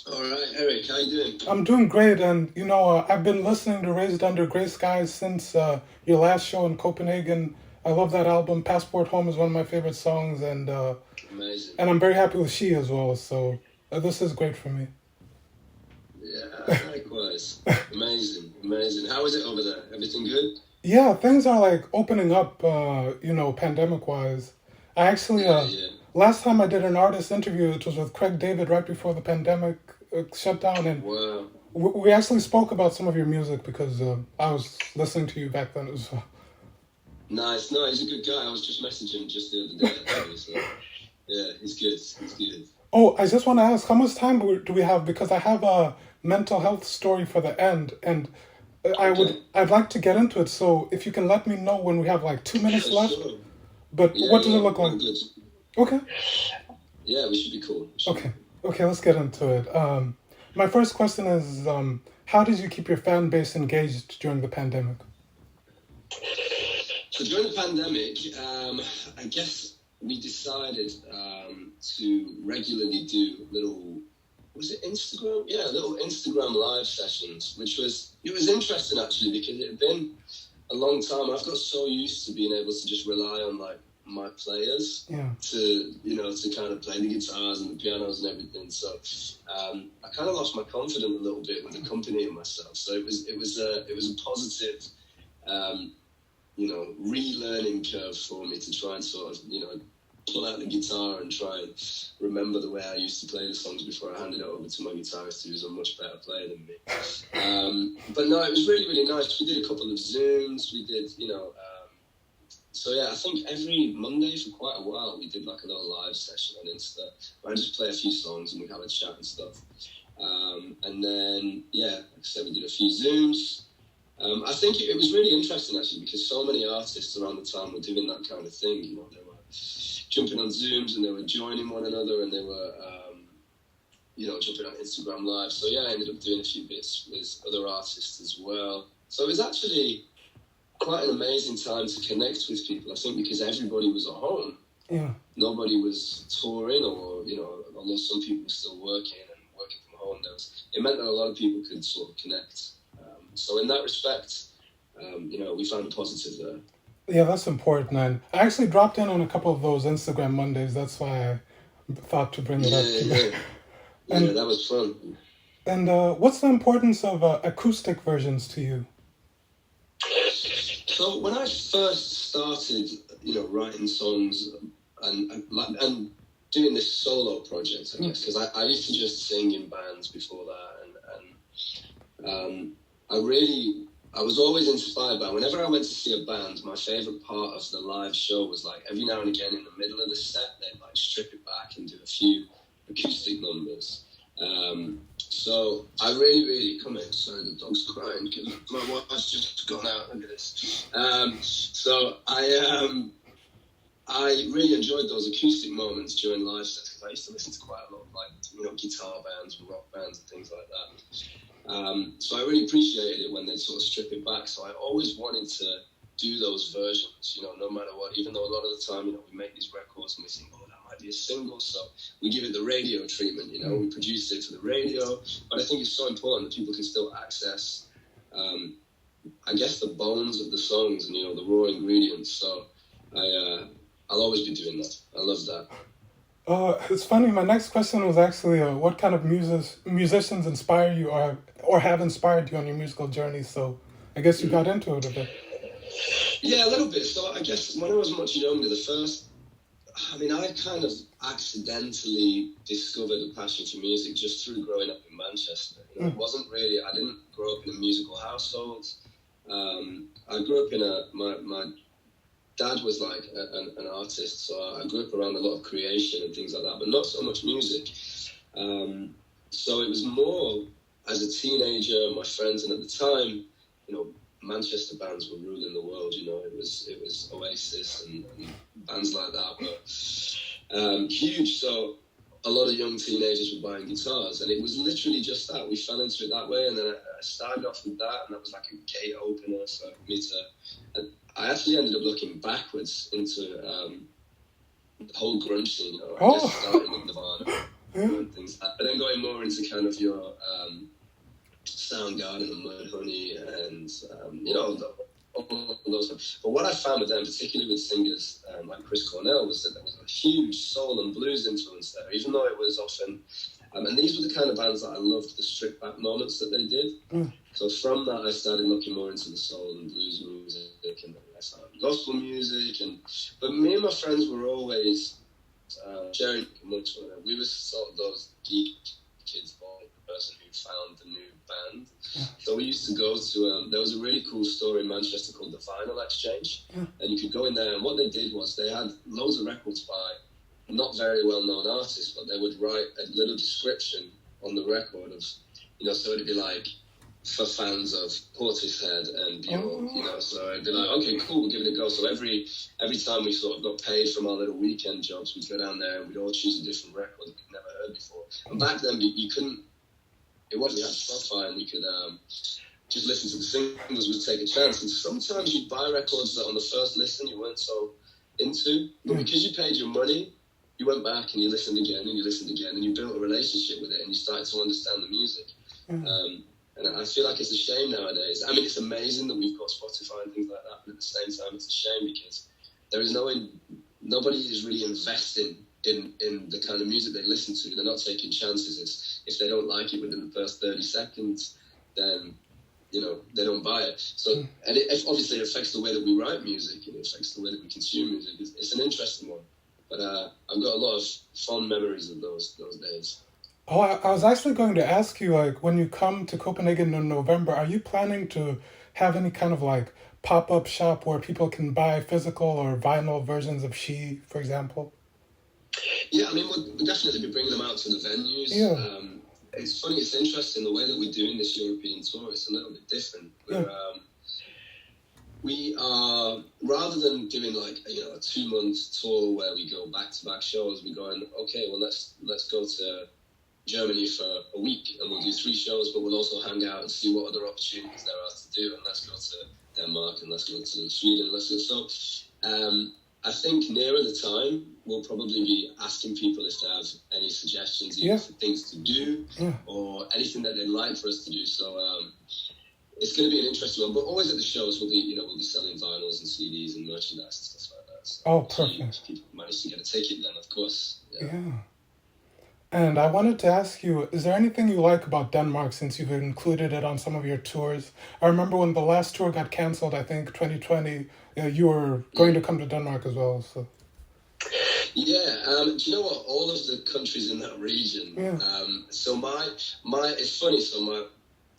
All right, Eric, how you doing? I'm doing great, and I've been listening to Raised Under Gray Skies since your last show in Copenhagen. I love that album. Passport Home is one of my favorite songs, Amazing. and I'm very happy with She as well. So this is great for me. Yeah, likewise. Amazing, amazing. How is it over there? Everything good? Yeah, things are like opening up, pandemic wise. I actually, Yeah, yeah. last time I did an artist interview, it was with Craig David right before the pandemic shut down, and Wow. we actually spoke about some of your music because I was listening to you back then as well. Nice. No, he's a good guy. I was just messaging just the other day, actually. So, yeah, he's good. He's good. Oh, I just want to ask, how much time do we have? Because I have a mental health story for the end, and Okay. I'd like to get into it. So if you can let me know when we have like 2 minutes Yeah, left. sure. But Yeah, what does it yeah. look like? I'm good. Okay, Yeah, we should be cool. We should be okay, cool. okay. Let's get into it. My first question is, how did you keep your fan base engaged during the pandemic? So during the pandemic, I guess we decided to regularly do little, was it Instagram? Yeah, little Instagram live sessions, it was interesting actually because it had been a long time. I've got so used to being able to just rely on like my players Yeah, to kind of play the guitars and the pianos and everything. So I kind of lost my confidence a little bit with accompanying myself. So it was a positive. Um, relearning curve for me to try and sort of, pull out the guitar and try and remember the way I used to play the songs before I handed it over to my guitarist, who was a much better player than me. But no, it was really, really nice. We did a couple of Zooms. We did, so yeah, I think every Monday for quite a while we did like a little live session on Insta where I just play a few songs and we'd have a chat and stuff. And then, yeah, like I said, we did a few Zooms. I think it was really interesting actually because so many artists around the time were doing that kind of thing. They were jumping on Zooms and they were joining one another and they were, jumping on Instagram Live. So yeah, I ended up doing a few bits with other artists as well. So it was actually quite an amazing time to connect with people. I think because everybody was at home. yeah. Nobody was touring or, although some people were still working and working from home, it meant that a lot of people could sort of connect. So in that respect, we found a positive there. Yeah, that's important. And I actually dropped in on a couple of those Instagram Mondays. That's why I thought to bring it Yeah, up. yeah, yeah. And That was fun. what's the importance of acoustic versions to you? So when I first started, writing songs and doing this solo project, I guess, because I used to just sing in bands before that, I was always inspired by, whenever I went to see a band, my favourite part of the live show was like every now and again in the middle of the set, they'd like strip it back and do a few acoustic numbers. So I really, really, come in, sorry, the dog's crying because my wife's just gone out, look at this. So I really enjoyed those acoustic moments during live sets because I used to listen to quite a lot of like, guitar bands and rock bands and things like that. So I really appreciated it when they sort of strip it back. So I always wanted to do those versions, no matter what, even though a lot of the time, we make these records and we think, oh, that might be a single. So we give it the radio treatment, we produce it for the radio. But I think it's so important that people can still access, I guess, the bones of the songs and, the raw ingredients. So I'll always be doing that. I love that. It's funny. My next question was actually, what kind of musicians inspire you, or have inspired you on your musical journey? So, I guess you got into it a bit. Yeah, a little bit. So I guess when I was much younger, I kind of accidentally discovered a passion for music just through growing up in Manchester. It wasn't really. I didn't grow up in a musical household. I grew up in my dad was like an artist, so I grew up around a lot of creation and things like that, but not so much music. So it was more as a teenager, my friends, and at the time, Manchester bands were ruling the world. It was Oasis and bands like that were huge. So a lot of young teenagers were buying guitars, and it was literally just that. We fell into it that way, and then I started off with that, and that was like a gate opener for me to. I actually ended up looking backwards into the whole grunge scene. I just started with Nirvana and things, but then going more into kind of your Soundgarden and Mudhoney and all those stuff. But what I found with them, particularly with singers like Chris Cornell, was that there was a huge soul and blues influence there, even though it was often. And these were the kind of bands that I loved, the stripped back moments that they did. So from that, I started looking more into the soul and blues music, and I found gospel music. But me and my friends were always sharing amongst one another. We were sort of those geek kids, boy, person who found the new band. So we used to go to, there was a really cool store in Manchester called the Vinyl Exchange, and you could go in there, and what they did was they had loads of records by not very well-known artists, but they would write a little description on the record of, so it'd be like, for fans of Portishead and Bjork, so I'd be like, okay, cool, we'll give it a go. So every time we sort of got paid from our little weekend jobs, we'd go down there and we'd all choose a different record that we'd never heard before. And back then, you couldn't, it wasn't, we had Spotify, and we could just listen to the singles, we'd take a chance. And sometimes you'd buy records that on the first listen you weren't so into, but because you paid your money, you went back and you listened again and you listened again, and you built a relationship with it, and you started to understand the music. And I feel like it's a shame nowadays. I mean, it's amazing that we've got Spotify and things like that, but at the same time, it's a shame because there is nobody is really investing in the kind of music they listen to. They're not taking chances. If they don't like it within the first 30 seconds, then, they don't buy it. So, and obviously it affects the way that we write music, and it affects the way that we consume music. It's an interesting one. But I've got a lot of fond memories of those days. Oh, I was actually going to ask you, like, when you come to Copenhagen in November, are you planning to have any kind of, like, pop-up shop where people can buy physical or vinyl versions of She, for example? Yeah, I mean, we'll definitely be bringing them out to the venues. Yeah. It's funny, it's interesting, the way that we're doing this European tour, it's a little bit different. We are, rather than doing like a 2-month tour where we go back-to-back shows, we're going, okay, well, let's go to Germany for a week, and we'll do 3 shows, but we'll also hang out and see what other opportunities there are to do, and let's go to Denmark, and let's go to Sweden, so I think nearer the time, we'll probably be asking people if they have any suggestions, either for things to do, or anything that they'd like for us to do, so it's going to be an interesting one, but always at the shows we'll be selling vinyls and CDs and merchandise and stuff like that. So perfect. if people manage to get a ticket, then of course, yeah. And I wanted to ask you, is there anything you like about Denmark since you've included it on some of your tours? I remember when the last tour got canceled, I think 2020, you were going to come to Denmark as well. So. Yeah, do you know what? All of the countries in that region. So it's funny. So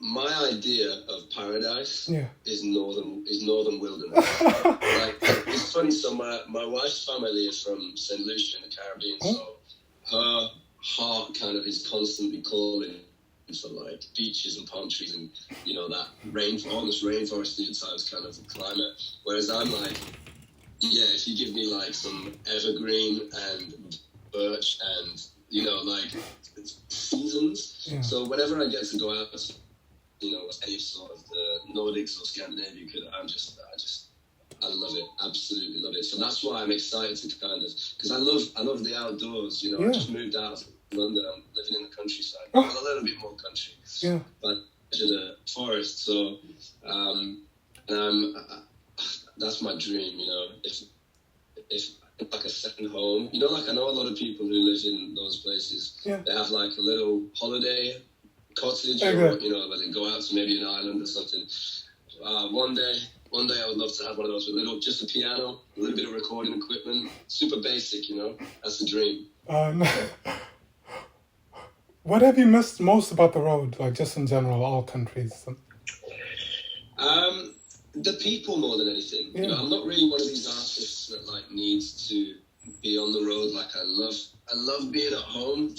my idea of paradise is northern wilderness. Like, it's funny. So my wife's family is from St. Lucia in the Caribbean. So her heart kind of is constantly calling for like beaches and palm trees and that almost rainforesty at times kind of climate. Whereas I'm like, if you give me like some evergreen and birch and like seasons. So whenever I get to go out, any sort of the Nordics or Scandinavia, I love it, absolutely love it. So that's why I'm excited to because I love the outdoors. I just moved out of London. I'm living in the countryside. Well, a little bit more country, but to the forest. So, that's my dream. If like a second home. Like I know a lot of people who live in those places. They have like a little holiday cottage, or where they go out to maybe an island or something. One day I would love to have one of those with just a piano, a little bit of recording equipment, super basic, that's the dream. What have you missed most about the road, like just in general, all countries? The people more than anything. I'm not really one of these artists that like needs to be on the road. Like I love being at home.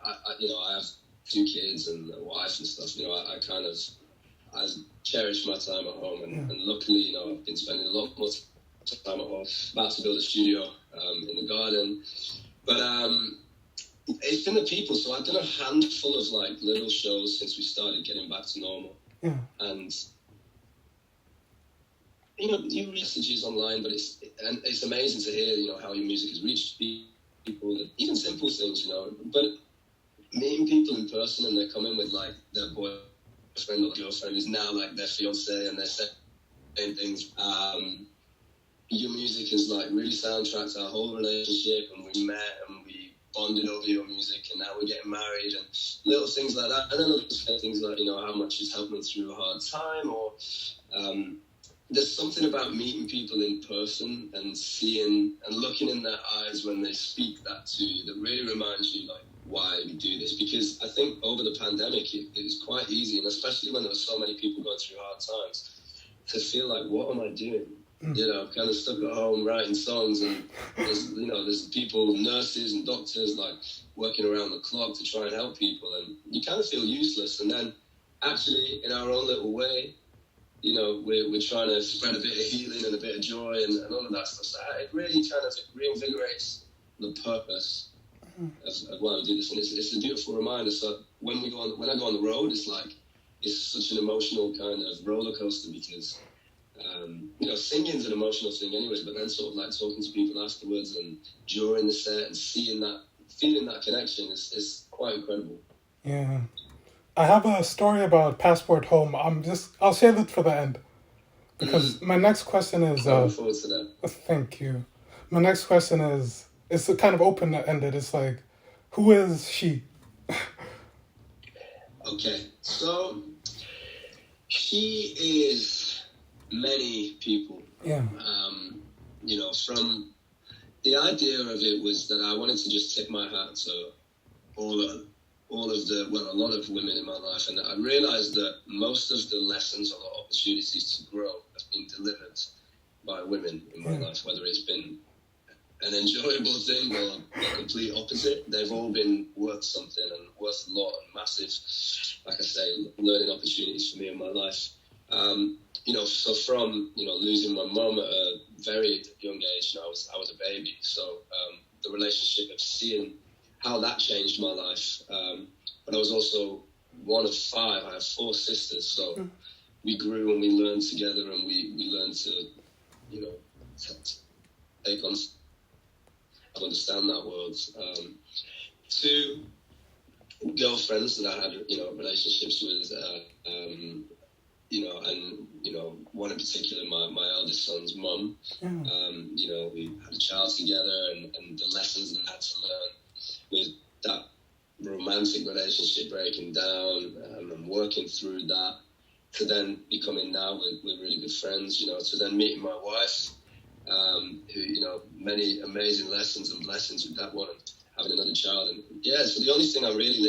I have 2 kids and a wife and stuff. I cherish my time at home, and luckily, I've been spending a lot more time at home. About to build a studio in the garden, but it's been the people. So I've done a handful of like little shows since we started getting back to normal, and you read messages online, but it's amazing to hear how your music has reached people, even simple things, but meeting people in person and they're coming with like their boyfriend or girlfriend who's now like their fiance, and they're saying things. Your music is like really soundtracked our whole relationship, and we met and we bonded over your music, and now we're getting married, and little things like that. And then little things like, you know, how much it's helped me through a hard time, or there's something about meeting people in person and seeing and looking in their eyes when they speak that to you that really reminds you like why we do this. Because I think over the pandemic it was quite easy, and especially when there were so many people going through hard times, to feel like, what am I doing? You know, kind of stuck at home writing songs, and there's people, nurses and doctors, like working around the clock to try and help people, and you kind of feel useless. And then, actually, in our own little way, you know, we're trying to spread a bit of healing and a bit of joy and all of that stuff. So it really kind of reinvigorates the purpose of why we do this, and it's a beautiful reminder. So when I go on the road, it's such an emotional kind of roller coaster, because. You know, singing's an emotional thing anyway, but then sort of like talking to people afterwards and during the set and feeling that connection is quite incredible. Yeah. I have a story about Passport Home. I'll save it for the end, because my next question is... I look forward to that. Thank you. My next question is, it's kind of open-ended. It's like, who is she? Okay, so she is... many people. Yeah. You know, from the idea of it was that I wanted to just tip my hat to a lot of women in my life, and I realized that most of the lessons or the opportunities to grow have been delivered by women in my life, whether it's been an enjoyable thing or the complete opposite. They've all been worth something and worth a lot, and massive, like I say, learning opportunities for me in my life. You know, so from, you know, losing my mum at a very young age, I was a baby. So the relationship of seeing how that changed my life. But I was also one of 5. I have 4 sisters. So we grew and we learned together, and we learned to, you know, take on, understand that world. 2 girlfriends that I had, you know, relationships with, you know, and, you know, one in particular, my eldest son's mum. You know, we had a child together, and the lessons that I had to learn with that romantic relationship breaking down, and working through that, to then becoming now with really good friends, you know, to then meeting my wife, who, you know, many amazing lessons and blessings with that one, and having another child. And yeah, so the only thing I'm really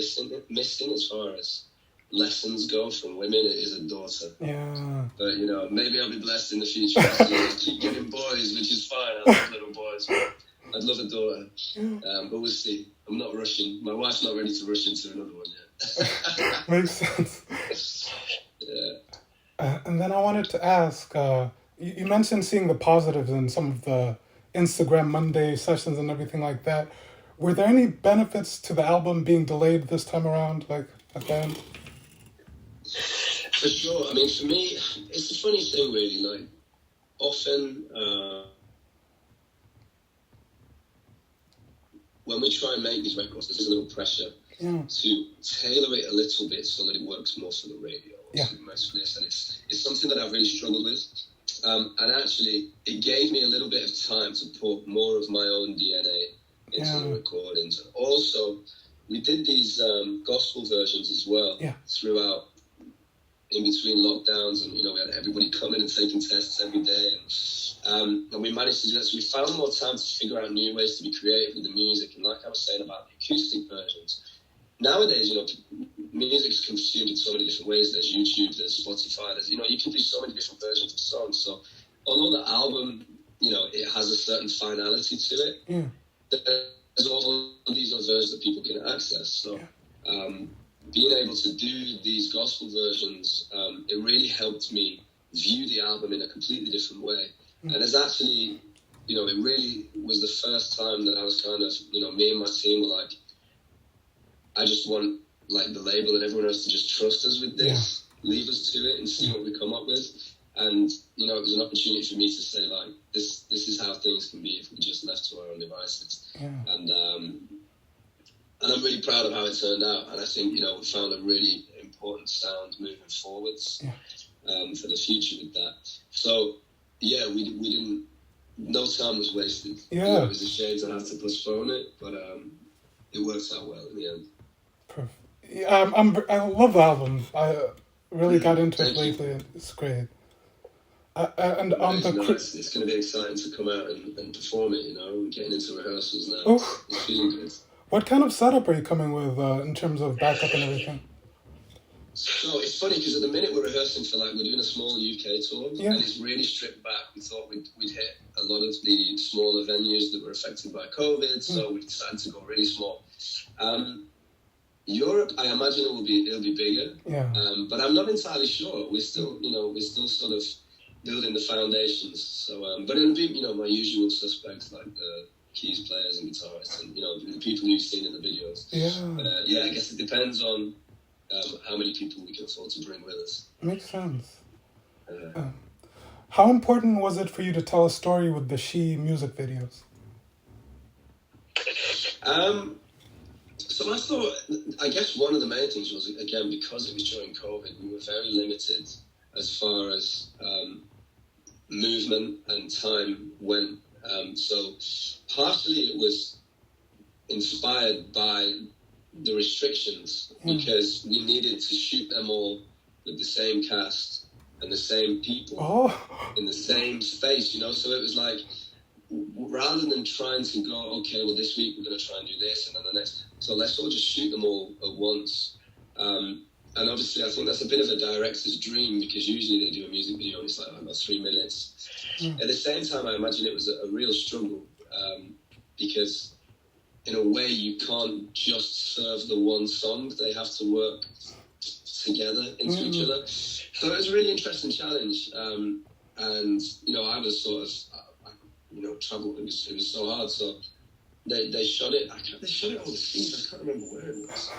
missing as far as lessons go from women is a daughter. Yeah. But, you know, maybe I'll be blessed in the future to keep getting boys, which is fine. I love little boys, but I'd love a daughter. But we'll see. I'm not rushing. My wife's not ready to rush into another one yet. Makes sense. Yeah. And then I wanted to ask, you mentioned seeing the positives in some of the Instagram Monday sessions and everything like that. Were there any benefits to the album being delayed this time around, like at the end? For sure. I mean, for me, it's a funny thing, really. Like, often when we try and make these records, there's a little pressure to tailor it a little bit so that it works more for the radio, or most for this. And it's something that I've really struggled with. And actually, it gave me a little bit of time to put more of my own DNA into the recordings. And also, we did these gospel versions as well throughout, in between lockdowns, and, you know, we had everybody coming and taking tests every day, and we managed to do that. So we found more time to figure out new ways to be creative with the music. And like I was saying about the acoustic versions, nowadays, you know, music's consumed in so many different ways. There's YouTube, there's Spotify, there's, you know, you can do so many different versions of songs. So although the album, you know, it has a certain finality to it, there's all of these other versions that people can access. So being able to do these gospel versions, it really helped me view the album in a completely different way. And it's actually, you know, it really was the first time that I was kind of, you know, me and my team were like, I just want, like, the label and everyone else to just trust us with this, leave us to it and see what we come up with. And, you know, it was an opportunity for me to say, like, this is how things can be if we just left to our own devices. And and I'm really proud of how it turned out. And I think, we found a really important sound moving forwards for the future with that. So, yeah, we didn't, no time was wasted. Yeah. It was a shame to have to postpone it, but it worked out well in the end. Perfect. Yeah, I love the album. I really got into it lately. It's great. And on the nice. It's going to be exciting to come out and perform it. We're getting into rehearsals now. It's feeling good. What kind of setup are you coming with in terms of backup and everything? So it's funny because at the minute we're rehearsing for we're doing a small UK tour, and it's really stripped back. We thought we'd hit a lot of the smaller venues that were affected by COVID, so we decided to go really small. Europe, I imagine it'll be bigger, but I'm not entirely sure. We're still sort of building the foundations. So, but it'll be my usual suspects like the keys players and guitarists, and the people you've seen in the videos. But I guess it depends on how many people we can afford to bring with us. Makes sense. How important was it for you to tell a story with the She music videos? So I guess one of the main things was, again, because it was during COVID, we were very limited as far as movement and time went. So partially it was inspired by the restrictions because we needed to shoot them all with the same cast and the same people in the same space, So it was like, rather than trying to go, okay, well, this week we're going to try and do this and then the next, so let's all just shoot them all at once. And obviously I think that's a bit of a director's dream because usually they do a music video and it's like, about 3 minutes. At the same time, I imagine it was a real struggle because in a way you can't just serve the one song. They have to work together into each other. So it was a really interesting challenge. And, I was sort of, troubled. It was so hard. So they shot it. They shot it overseas. I can't remember where it was.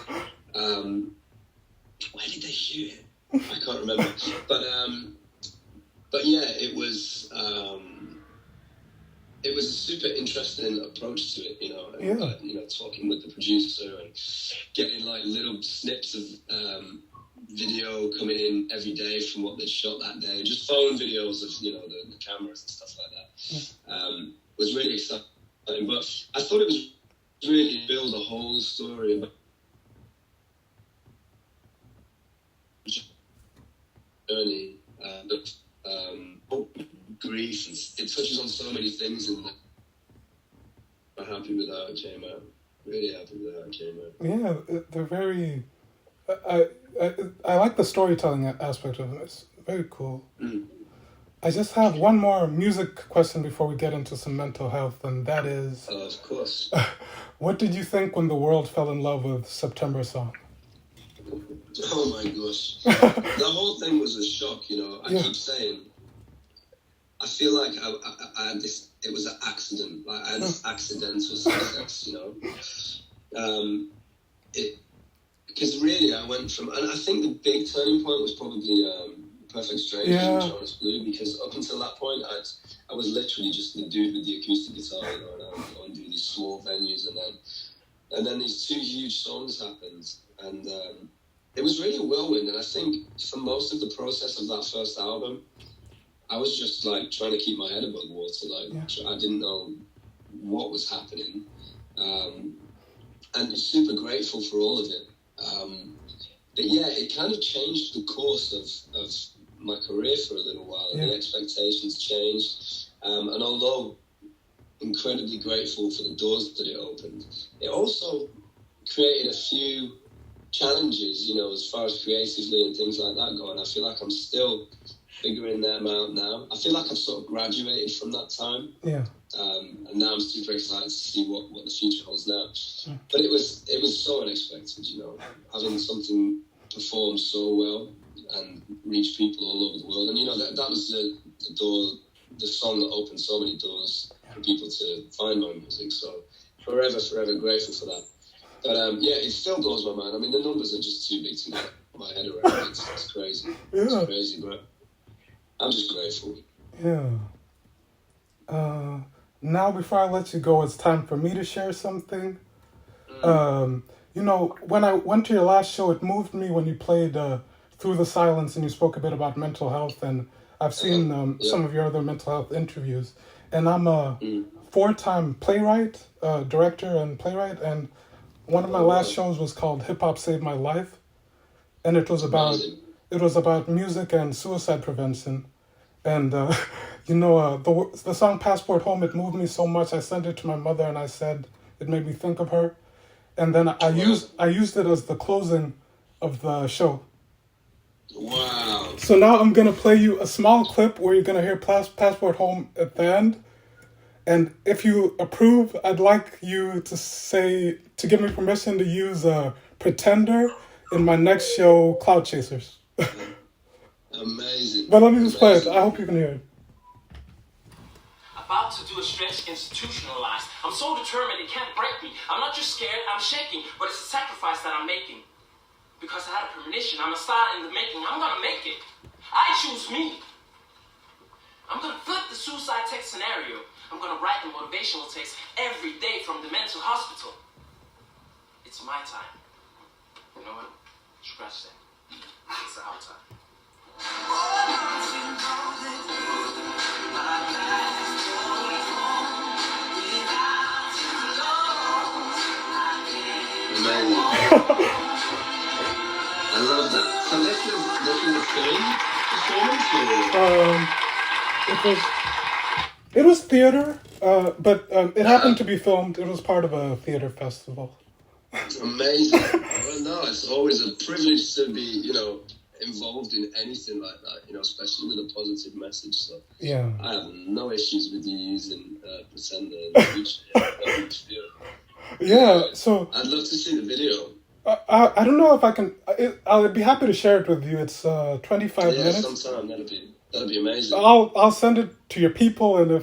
Where did they shoot it? I can't remember. But yeah, it was a super interesting approach to it, talking with the producer and getting little snips of video coming in every day from what they'd shot that day, just phone videos of the cameras and stuff like that. Was really exciting, but I thought it was really build a whole story about journey, grief, and it touches on so many things, and I'm happy with how it came out. Really happy with how it came out. Yeah, they're very. I like the storytelling aspect of them. It's very cool. I just have one more music question before we get into some mental health, and that is... of course. What did you think when the world fell in love with September Song? Oh my gosh. The whole thing was a shock, I keep saying, I feel like I had this, it was an accident, I had this accidental success, because really I went from, and I think the big turning point was probably Perfect Strangers and Jonas Blue, because up until that point I was literally just the dude with the acoustic guitar going around and do these small venues, and then these two huge songs happened, and it was really a whirlwind. And I think for most of the process of that first album, I was just trying to keep my head above water. I didn't know what was happening, and super grateful for all of it. But yeah, it kind of changed the course of my career for a little while, and the expectations changed. And although incredibly grateful for the doors that it opened, it also created a few challenges, as far as creatively and things like that go. And I feel like I'm still figuring them out now. I feel like I've sort of graduated from that time. Yeah. And now I'm super excited to see what the future holds now. But it was so unexpected, having something perform so well and reach people all over the world. And that was the door, the song that opened so many doors for people to find my music. So forever grateful for that. But it still blows my mind. I mean, the numbers are just too big to get my head around. It's crazy. Yeah. It's crazy, but I'm just grateful. Yeah. Now, before I let you go, it's time for me to share something. You know, when I went to your last show, it moved me when you played Through the Silence and you spoke a bit about mental health. And I've seen Yeah. some of your other mental health interviews. And I'm a four-time playwright, director and playwright. And one of my last shows was called Hip Hop Saved My Life. And Amazing. it was about music and suicide prevention. And you know, the song Passport Home, it moved me so much. I sent it to my mother and I said it made me think of her. And then I used it as the closing of the show. Wow. So now I'm gonna play you a small clip where you're gonna hear Passport Home at the end. And if you approve, I'd like you to give me permission to use Pretender in my next show, Cloud Chasers. Amazing. But let me just play it. I hope you can hear it. About to do a stretch institutionalized. I'm so determined it can't break me. I'm not just scared, I'm shaking, but it's a sacrifice that I'm making. Because I had a premonition, I'm a star in the making. I'm gonna make it. I choose me. I'm gonna flip the suicide text scenario. I'm gonna write the motivational text every day from the mental hospital. It's my time. You know what? Scratch that. It's our time. Amazing. I love that. So this was a film performance or? It was theater, but it happened to be filmed. It was part of a theater festival. Amazing. Well, no, it's always a privilege to be, you know, involved in anything like that, you know, especially with a positive message. So Yeah. I have no issues with you using Pretender in the future. Yeah, so I'd love to see the video. I don't know if I can. I'll be happy to share it with you. It's 25 Yeah, minutes. sometime that'd be amazing. I'll send it to your people, and if